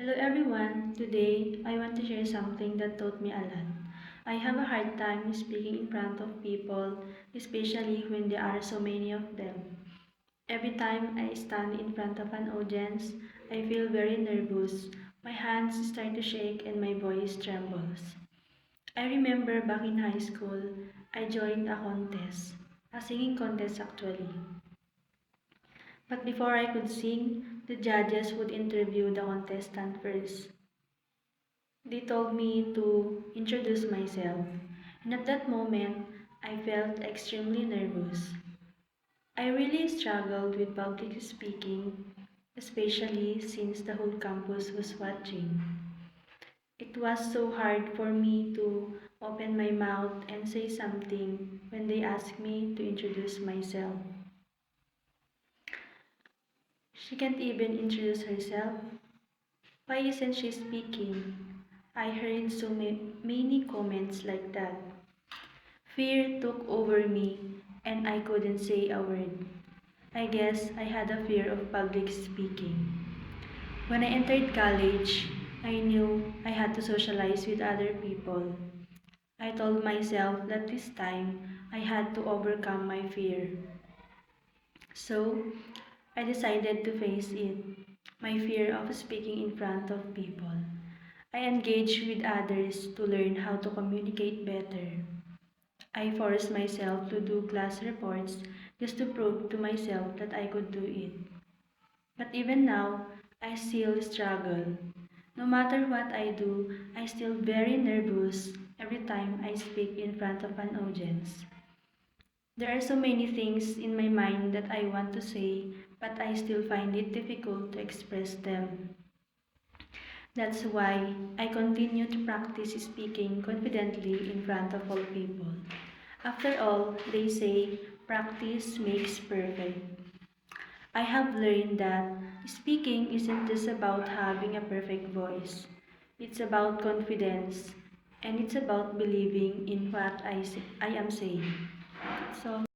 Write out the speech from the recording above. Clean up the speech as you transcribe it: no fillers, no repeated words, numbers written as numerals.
Hello everyone. Today I want to share something that taught me a lot. I have a hard time speaking in front of people, especially when there are so many of them. Every time I stand in front of an audience, I feel very nervous. My hands start to shake and my voice trembles. I remember back in high school, I joined a contest, a singing contest actually. But before I could sing, the judges would interview the contestant first. They told me to introduce myself, and at that moment, I felt extremely nervous. I really struggled with public speaking, especially since the whole campus was watching. It was so hard for me to open my mouth and say something when they asked me to introduce myself. She can't even introduce herself. Why isn't she speaking? I heard so many comments like that. Fear took over me and I couldn't say a word. I guess I had a fear of public speaking. When I entered college, I knew I had to socialize with other people. I told myself that this time I had to overcome my fear. So, I decided to face it, my fear of speaking in front of people. I engaged with others to learn how to communicate better. I forced myself to do class reports just to prove to myself that I could do it. But even now, I still struggle. No matter what I do, I still very nervous every time I speak in front of an audience. There are so many things in my mind that I want to say, but I still find it difficult to express them. That's why I continue to practice speaking confidently in front of all people. After all, they say practice makes perfect. I have learned that speaking isn't just about having a perfect voice. It's about confidence and it's about believing in what I am saying. So